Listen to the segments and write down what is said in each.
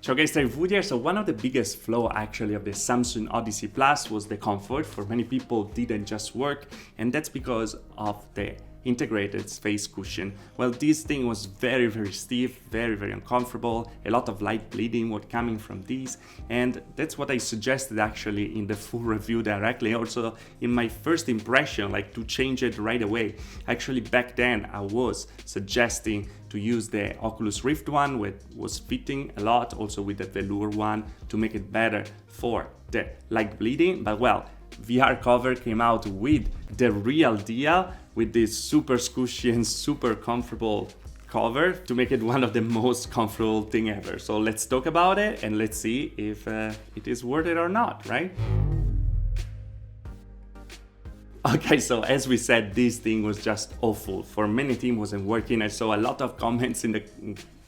Ciao guys, Wood here. So one of the biggest flaws actually of the Samsung Odyssey Plus was the comfort. For many people didn't just work, and that's because of the integrated face cushion. Well, this thing was very stiff, very uncomfortable. A lot of light bleeding was coming from these, and that's what I suggested actually in the full review directly. Also in my first impression, like to change it right away. Actually back then I was suggesting to use the Oculus Rift one, which was fitting a lot, also with the velour one to make it better for the light bleeding. But well, VRCover came out with the real deal, with this super squishy and super comfortable cover to make it one of the most comfortable thing ever. So let's talk about it and let's see if it is worth it or not, right? Okay, so as we said, this thing was just awful. For many teams wasn't working. I saw a lot of comments in the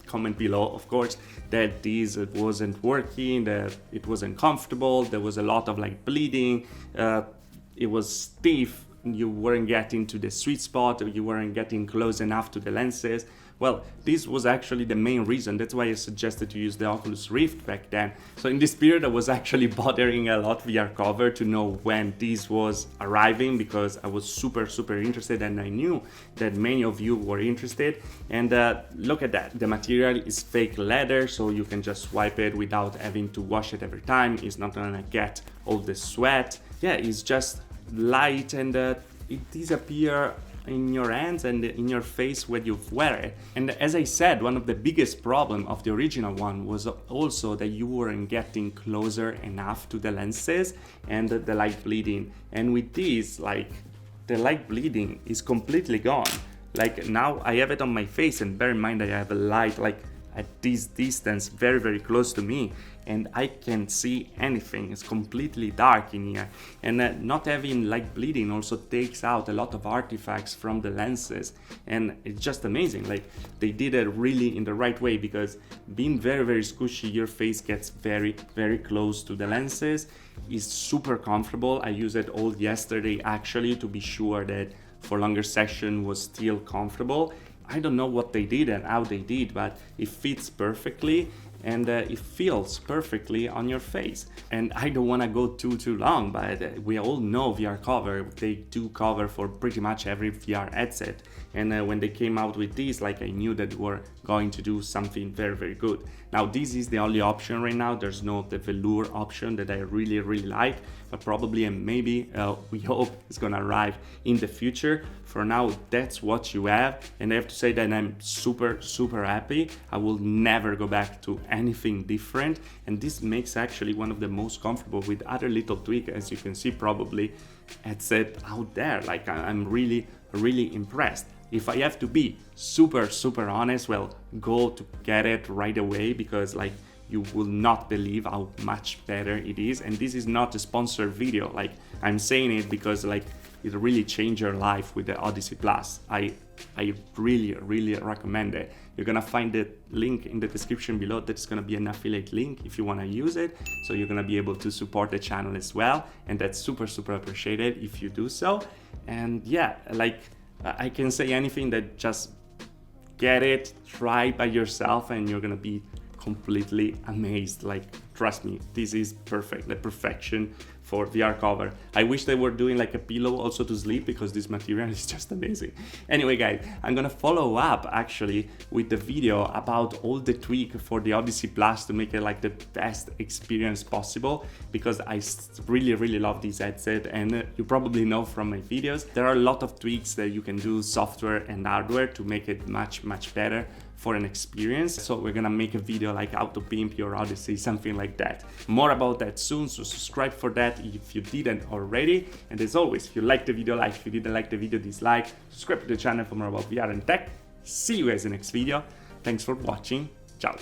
comment below, of course, that this wasn't working, that it wasn't comfortable, there was a lot of like bleeding, it was stiff, you weren't getting to the sweet spot, or you weren't getting close enough to the lenses. Well, this was actually the main reason. That's why I suggested to use the Oculus Rift back then. So in this period, I was actually bothering a lot VRCover to know when this was arriving, because I was super interested, and I knew that many of you were interested. And look at that. The material is fake leather, so you can just wipe it without having to wash it every time. It's not gonna get all the sweat. Yeah, it's just light, and it disappears in your hands and in your face when you wear it. And as I said, one of the biggest problem of the original one was also that you weren't getting closer enough to the lenses and the light bleeding. And with this, like, the light bleeding is completely gone. Like now I have it on my face, and bear in mind I have a light like at this distance very close to me, and I can't see anything. It's completely dark in here, and not having light bleeding also takes out a lot of artifacts from the lenses, and it's just amazing. Like they did it really in the right way, because being very squishy, your face gets very close to the lenses. It's super comfortable. I used it all yesterday actually to be sure that for longer session was still comfortable. I don't know what they did and how they did, but it fits perfectly, and it feels perfectly on your face. And I don't want to go too long, but we all know VRCover. They do cover for pretty much every VR headset, and when they came out with this, like, I knew that they were going to do something very good. Now this is the only option right now. There's no the velour option that I really like, but probably and maybe we hope it's gonna arrive in the future. For now, that's what you have, and I have to say that I'm super happy. I will never go back to anything different, and this makes actually one of the most comfortable, with other little tweaks, as you can see probably, headset out there. Like I'm really impressed. If I have to be super honest, well, go to get it right away, because like you will not believe how much better it is. And this is not a sponsored video. Like I'm saying it because like it really changed your life with the Odyssey Plus. I really recommend it. You're gonna find the link in the description below. That's gonna be an affiliate link if you wanna use it. So you're gonna be able to support the channel as well. And that's super appreciated if you do so. And yeah, like I can say anything that just get it, try by yourself, and you're gonna be completely amazed. Like trust me, this is perfect, the perfection for VRCover. I wish they were doing like a pillow also to sleep, because this material is just amazing. Anyway guys, I'm gonna follow up actually with the video about all the tweak for the Odyssey Plus to make it like the best experience possible, because I really love this headset, and you probably know from my videos there are a lot of tweaks that you can do, software and hardware, to make it much better for an experience. So we're gonna make a video like how to pimp your Odyssey, something like that. More about that soon, so subscribe for that if you didn't already. And as always, if you liked the video, like. If you didn't like the video, dislike. Subscribe to the channel for more about VR and tech. See you guys in the next video. Thanks for watching. Ciao.